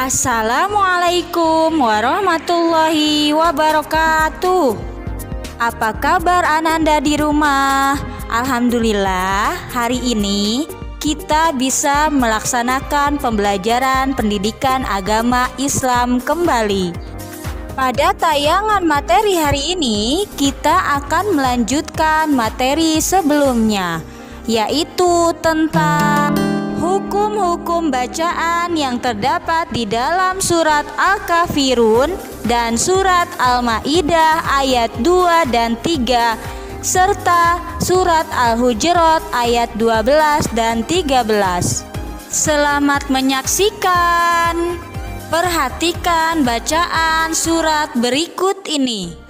Assalamualaikum warahmatullahi wabarakatuh. Apa kabar Ananda di rumah? Alhamdulillah, hari ini kita bisa melaksanakan pembelajaran pendidikan agama Islam kembali. Pada tayangan materi hari ini, kita akan melanjutkan materi sebelumnya, yaitu tentang hukum-hukum bacaan yang terdapat di dalam surat Al-Kafirun dan surat Al-Maidah ayat 2 dan 3 serta surat Al-Hujurat ayat 12 dan 13. Selamat menyaksikan. Perhatikan bacaan surat berikut ini.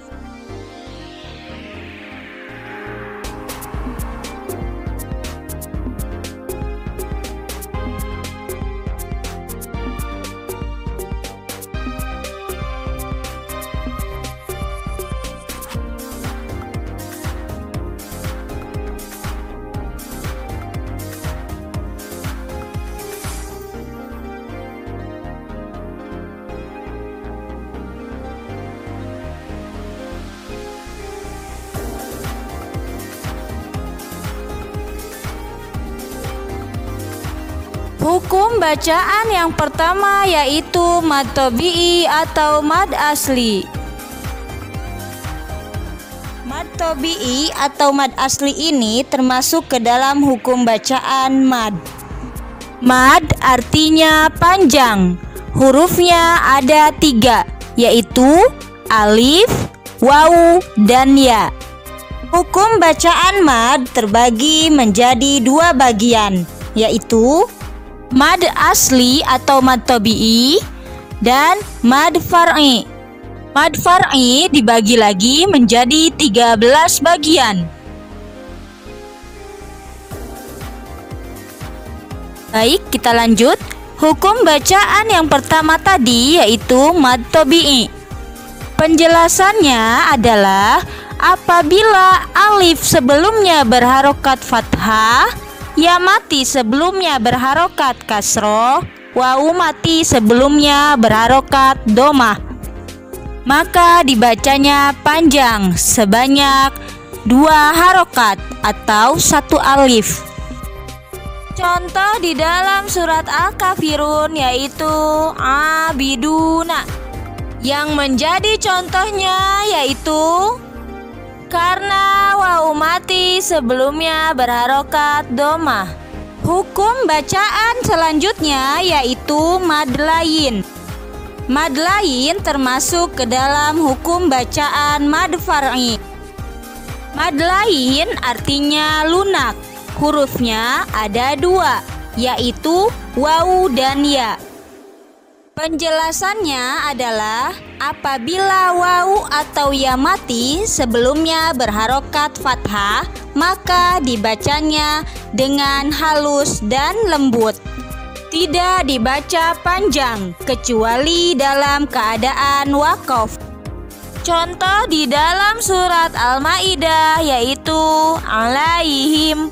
Hukum bacaan yang pertama yaitu mad tabi'i atau mad asli. Mad tabi'i atau mad asli ini termasuk ke dalam hukum bacaan mad. Mad artinya panjang. Hurufnya ada 3, yaitu alif, wawu, dan ya. Hukum bacaan mad terbagi menjadi 2 bagian, yaitu mad asli atau mad tabi'i dan mad far'i. Mad far'i dibagi lagi menjadi 13 bagian. Baik, kita lanjut. Hukum bacaan yang pertama tadi yaitu mad tabi'i. Penjelasannya adalah apabila alif sebelumnya berharokat fathah, ya mati sebelumnya berharokat kasroh, wawu mati sebelumnya berharokat domah, maka dibacanya panjang sebanyak 2 harokat atau 1 alif. Contoh di dalam surat Al-Kafirun yaitu abiduna. Yang menjadi contohnya yaitu karena wawu mati sebelumnya berharokat domah. Hukum bacaan selanjutnya yaitu mad lain. Mad lain termasuk ke dalam hukum bacaan mad far'i. Mad lain artinya lunak. Hurufnya ada 2, yaitu wawu dan ya. Penjelasannya adalah apabila wawu atau ya mati sebelumnya berharokat fathah, maka dibacanya dengan halus dan lembut. Tidak dibaca panjang kecuali dalam keadaan waqaf. Contoh di dalam surat Al-Maidah yaitu alaihim.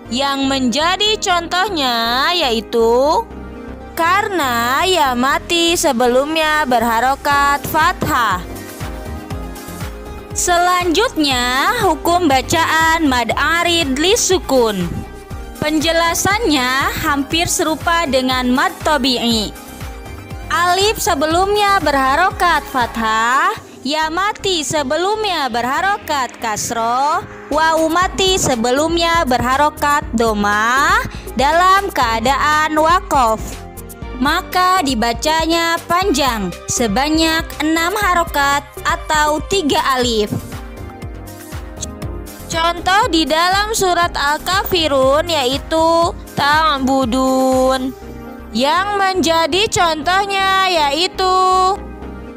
Yang menjadi contohnya yaitu karena ya mati sebelumnya berharokat fathah. Selanjutnya hukum bacaan mad arid lisukun. Penjelasannya hampir serupa dengan mad tabi'i. Alif sebelumnya berharokat fathah, ya mati sebelumnya berharokat kasroh, wawu mati sebelumnya berharokat domah dalam keadaan waqaf. Maka dibacanya panjang sebanyak 6 harokat atau 3 alif. Contoh di dalam surat Al-Kafirun yaitu ta'budun. Yang menjadi contohnya yaitu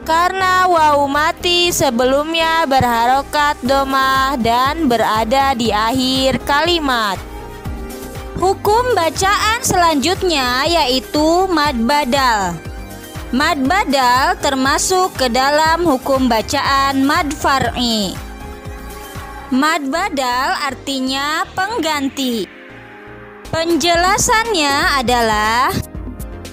karena wawu mati sebelumnya berharokat domah dan berada di akhir kalimat. Hukum bacaan selanjutnya yaitu mad badal. Mad badal termasuk ke dalam hukum bacaan mad far'i. Mad badal artinya pengganti. Penjelasannya adalah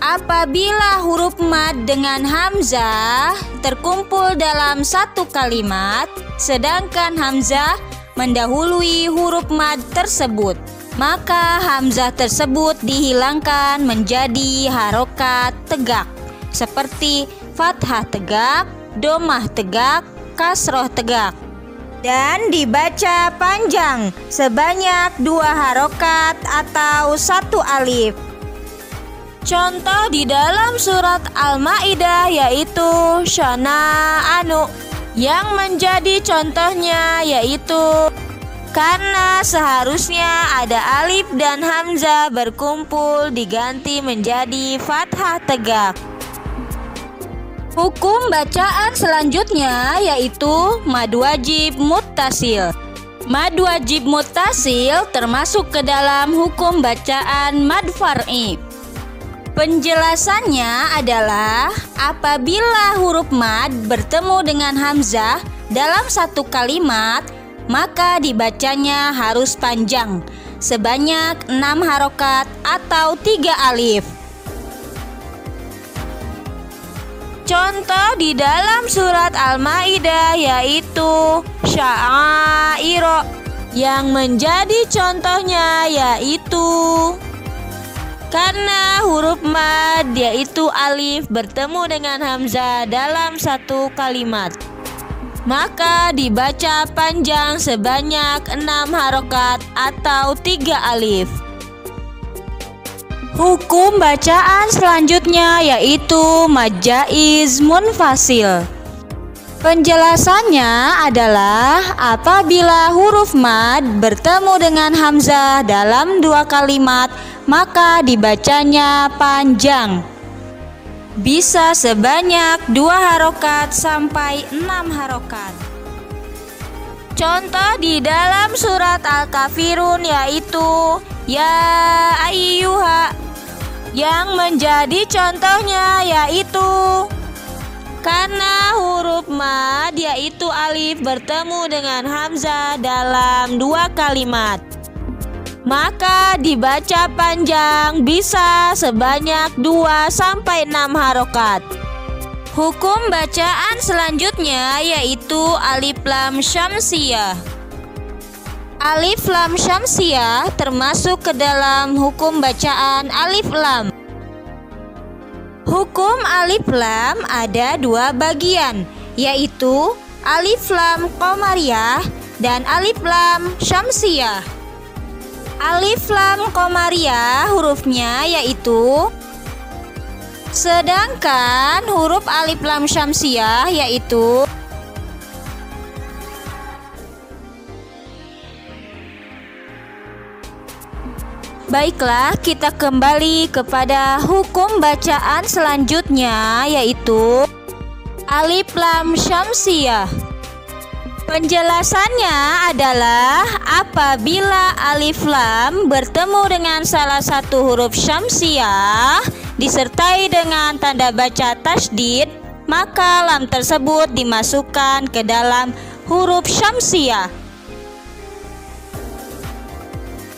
Apabila huruf mad dengan hamzah terkumpul dalam satu kalimat, sedangkan hamzah mendahului huruf mad tersebut, maka hamzah tersebut dihilangkan menjadi harokat tegak, seperti fathah tegak, domah tegak, kasroh tegak, dan dibaca panjang sebanyak 2 harokat atau 1 alif. Contoh di dalam surat Al-Maidah yaitu syana'anu, yang menjadi contohnya yaitu karena seharusnya ada alif dan hamzah berkumpul diganti menjadi fathah tegak. Hukum bacaan selanjutnya yaitu mad wajib muttasil. Mad wajib muttasil termasuk ke dalam hukum bacaan mad far'i. Penjelasannya adalah apabila huruf mad bertemu dengan hamzah dalam satu kalimat, maka dibacanya harus panjang sebanyak 6 harokat atau 3 alif. Contoh di dalam surat Al-Maidah yaitu sya'airo, yang menjadi contohnya yaitu karena huruf mad yaitu alif bertemu dengan hamzah dalam satu kalimat, maka dibaca panjang sebanyak 6 harokat atau 3 alif. Hukum bacaan selanjutnya yaitu mad jaiz munfasil. Penjelasannya adalah apabila huruf mad bertemu dengan hamzah dalam 2 kalimat, maka dibacanya panjang, bisa sebanyak 2 harokat sampai 6 harokat. Contoh di dalam surat Al-Kafirun yaitu ya ayyuha, yang menjadi contohnya yaitu karena huruf mad yaitu alif bertemu dengan hamzah dalam 2 kalimat, maka dibaca panjang bisa sebanyak 2 sampai 6 harokat. Hukum bacaan selanjutnya yaitu alif lam syamsiyah. Alif lam syamsiyah termasuk ke dalam hukum bacaan alif lam. Hukum alif lam ada 2 bagian, yaitu alif lam qamariyah dan alif lam syamsiyah. Alif lam qamariyah hurufnya yaitu, sedangkan huruf alif lam syamsiyah yaitu Baiklah, kita kembali kepada hukum bacaan selanjutnya yaitu alif lam syamsiyah. Penjelasannya adalah apabila alif lam bertemu dengan salah satu huruf syamsiyah disertai dengan tanda baca tasydid, maka lam tersebut dimasukkan ke dalam huruf syamsiyah.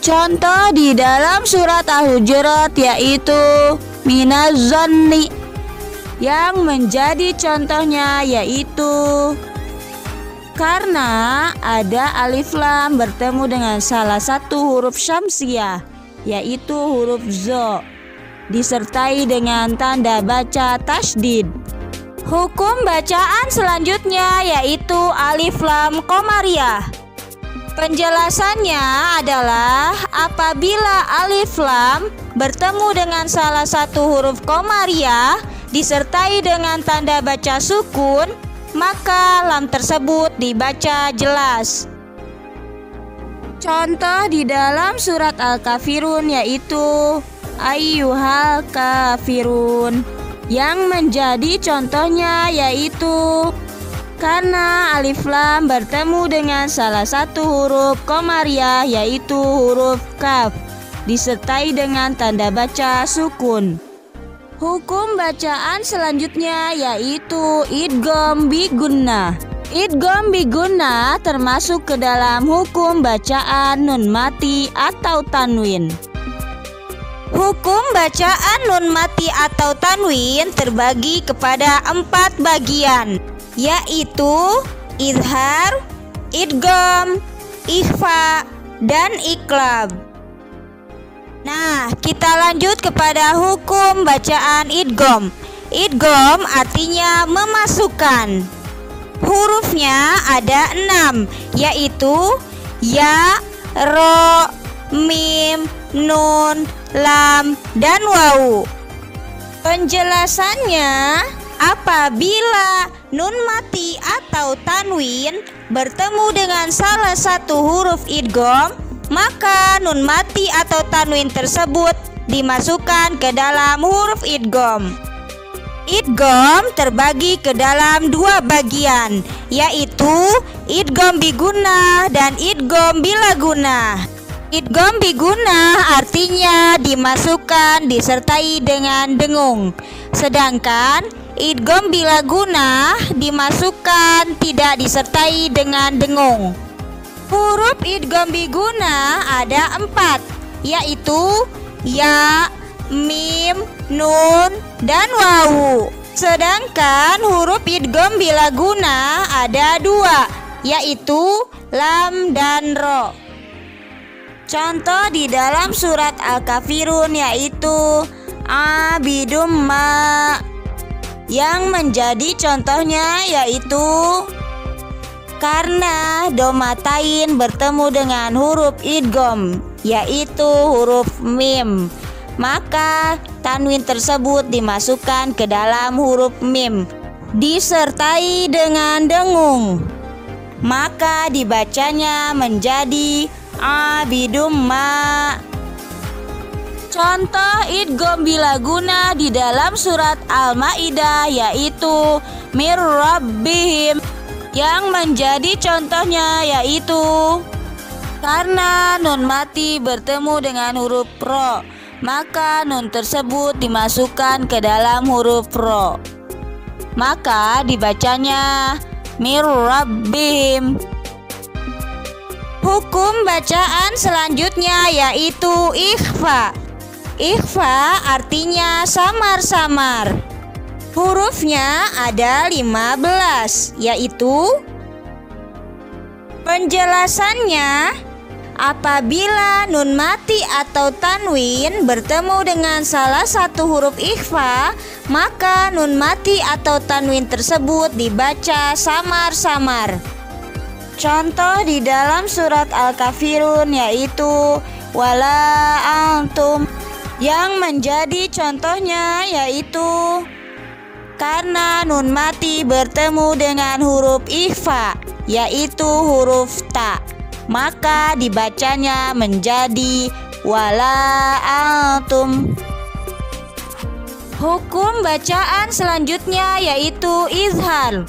Contoh di dalam surat Al-Hujurat yaitu minaz zanni, yang menjadi contohnya yaitu karena ada alif lam bertemu dengan salah satu huruf syamsiyah yaitu huruf zo disertai dengan tanda baca tasydid. Hukum bacaan selanjutnya yaitu alif lam qamariyah. Penjelasannya adalah apabila alif lam bertemu dengan salah satu huruf qamariyah disertai dengan tanda baca sukun, maka lam tersebut dibaca jelas. Contoh di dalam surat Al-Kafirun yaitu ayyuhal kafirun, yang menjadi contohnya yaitu karena alif lam bertemu dengan salah satu huruf qamariyah yaitu huruf kaf disertai dengan tanda baca sukun. Hukum bacaan selanjutnya yaitu idgham bi gunnah. Idgham bi gunnah termasuk ke dalam hukum bacaan nun mati atau tanwin. Hukum bacaan nun mati atau tanwin terbagi kepada 4 bagian, yaitu izhar, idgham, ikhfa, dan iqlab. Nah, kita lanjut kepada hukum bacaan idgham. Idgham artinya memasukkan. Hurufnya ada 6, yaitu ya, ro, mim, nun, lam, dan wawu. Penjelasannya, apabila nun mati atau tanwin bertemu dengan salah satu huruf idgham, maka nun mati atau tanwin tersebut dimasukkan ke dalam huruf idgham. Idgham terbagi ke dalam 2 bagian, yaitu idgham bigunnah dan idgham bila gunnah. Idgham bigunnah artinya dimasukkan disertai dengan dengung, sedangkan idgham bila gunnah dimasukkan tidak disertai dengan dengung. Huruf idgham bigunnah ada 4, yaitu ya, mim, nun, dan wawu. Sedangkan huruf idgham bila gunnah ada 2, yaitu lam dan ro. Contoh di dalam surat Al-Kafirun yaitu abidum ma. Yang menjadi contohnya yaitu karena domatain bertemu dengan huruf idgham, yaitu huruf mim, maka tanwin tersebut dimasukkan ke dalam huruf mim disertai dengan dengung, maka dibacanya menjadi abidum ma. Contoh idgham bila gunnah di dalam surat Al-Maidah yaitu mir rabbihim. Yang menjadi contohnya yaitu karena nun mati bertemu dengan huruf ro, maka nun tersebut dimasukkan ke dalam huruf ro, maka dibacanya mir rabbihim. Hukum bacaan selanjutnya yaitu ikhfa. Ikhfa artinya samar-samar. Hurufnya ada 15, yaitu penjelasannya, apabila nun mati atau tanwin bertemu dengan salah satu huruf ikhfa, maka nun mati atau tanwin tersebut dibaca samar-samar. Contoh di dalam surat Al-Kafirun yaitu wala antum. Yang menjadi contohnya yaitu karena nun mati bertemu dengan huruf ikhfa, yaitu huruf ta, maka dibacanya menjadi wala antum. Hukum bacaan selanjutnya yaitu izhar.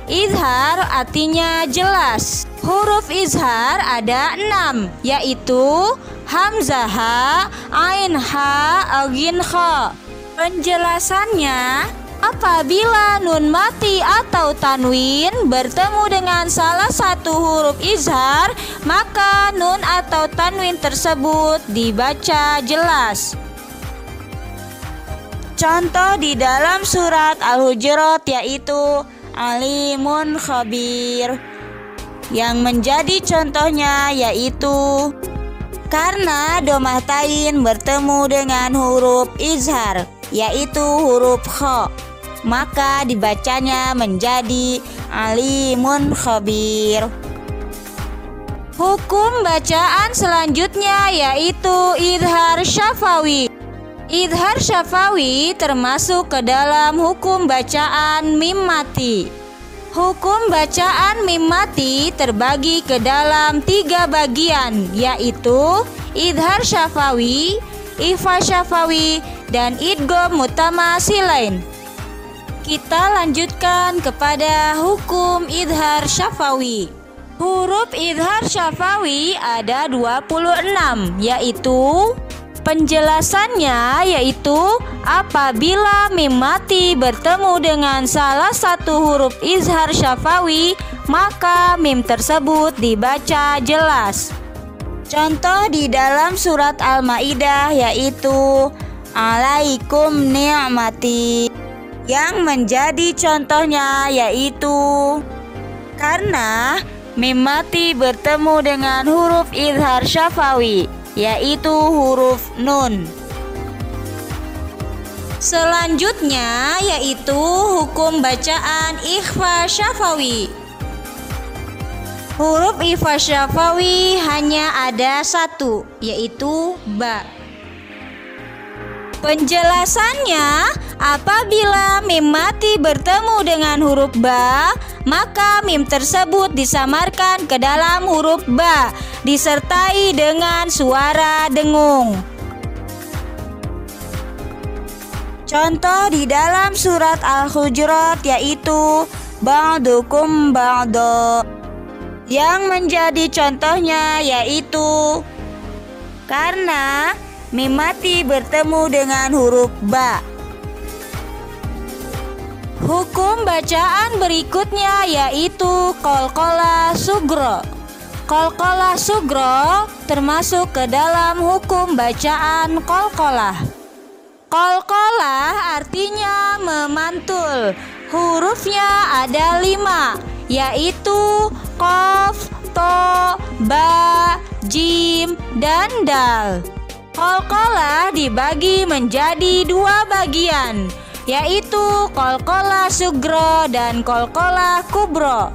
Izhar artinya jelas. Huruf izhar ada 6, yaitu hamzah ha, ain ha, ghin kha. Penjelasannya, apabila nun mati atau tanwin bertemu dengan salah satu huruf izhar, maka nun atau tanwin tersebut dibaca jelas. Contoh di dalam surat Al-Hujurat yaitu alimun khabir. Yang menjadi contohnya yaitu karena domatain bertemu dengan huruf izhar, yaitu huruf kha, maka dibacanya menjadi alimun khabir. Hukum bacaan selanjutnya yaitu izhar syafawi. Izhar syafawi termasuk ke dalam hukum bacaan mim mati. Hukum bacaan mim mati terbagi ke dalam 3 bagian, yaitu izhar syafawi, ikhfa syafawi, dan idgham mutamasilain. Kita lanjutkan kepada hukum izhar syafawi. Huruf izhar syafawi ada 26, yaitu penjelasannya yaitu apabila mim mati bertemu dengan salah satu huruf izhar syafawi, maka mim tersebut dibaca jelas. Contoh di dalam surat Al-Maidah yaitu alaikum ni'mati, yang menjadi contohnya yaitu karena mim mati bertemu dengan huruf idhar syafawi yaitu huruf nun. Selanjutnya yaitu hukum bacaan ikhfa syafawi. Huruf ikhfa syafawi hanya ada satu, yaitu ba. Penjelasannya, apabila mim mati bertemu dengan huruf ba, maka mim tersebut disamarkan ke dalam huruf ba, disertai dengan suara dengung. Contoh di dalam surat Al-Hujurat yaitu ba'dukum ba'do, yang menjadi contohnya yaitu karena mim mati bertemu dengan huruf ba. Hukum bacaan berikutnya yaitu qalqalah sugro. Qalqalah sugro termasuk ke dalam hukum bacaan qalqalah. Qalqalah artinya memantul. Hurufnya ada 5, yaitu qaf, to, ba, jim, dan dal. Qalqalah dibagi menjadi 2 bagian, yaitu qalqalah sugro dan qalqalah kubro.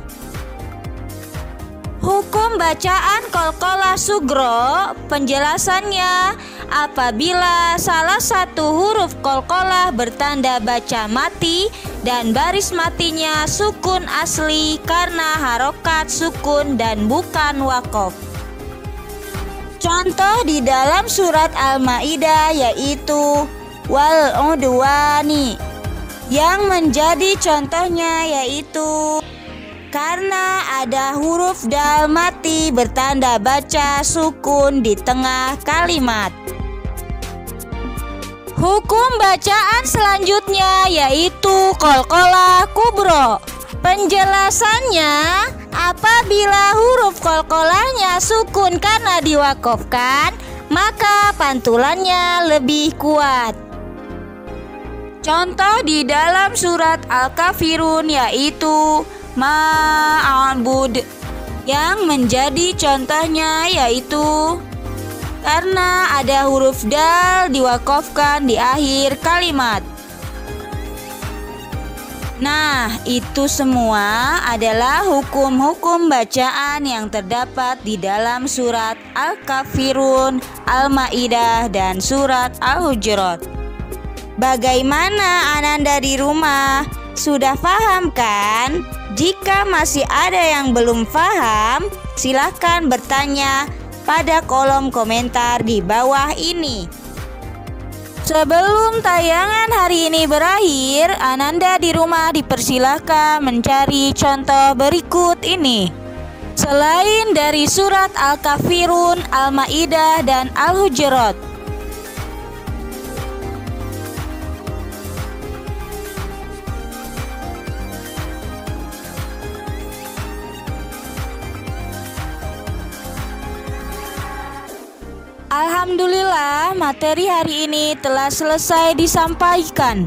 Hukum bacaan qalqalah sugro, penjelasannya apabila salah satu huruf qalqalah bertanda baca mati dan baris matinya sukun asli karena harokat sukun dan bukan waqaf. Contoh di dalam surat Al-Maidah yaitu wal udwani, yang menjadi contohnya yaitu karena ada huruf dal mati bertanda baca sukun di tengah kalimat. Hukum bacaan selanjutnya yaitu qalqalah kubro. Penjelasannya, apabila huruf qalqalahnya sukun karena diwakafkan, maka pantulannya lebih kuat. Contoh di dalam surat Al-Kafirun yaitu ma'bud, yang menjadi contohnya yaitu karena ada huruf dal diwakafkan di akhir kalimat. Nah, itu semua adalah hukum-hukum bacaan yang terdapat di dalam surat Al-Kafirun, Al-Maidah, dan surat Al-Hujurat. Bagaimana Ananda di rumah? Sudah paham kan? Jika masih ada yang belum paham, silahkan bertanya pada kolom komentar di bawah ini. Sebelum tayangan hari ini berakhir, Ananda di rumah dipersilahkan mencari contoh berikut ini. Selain dari surat Al-Kafirun, Al-Maidah, dan Al-Hujurat. Alhamdulillah, materi hari ini telah selesai disampaikan.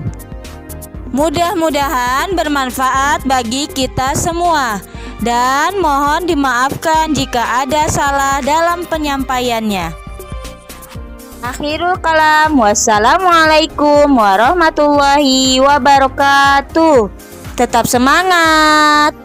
Mudah-mudahan bermanfaat bagi kita semua, dan mohon dimaafkan jika ada salah dalam penyampaiannya. Akhirul kalam, wassalamualaikum warahmatullahi wabarakatuh. Tetap semangat.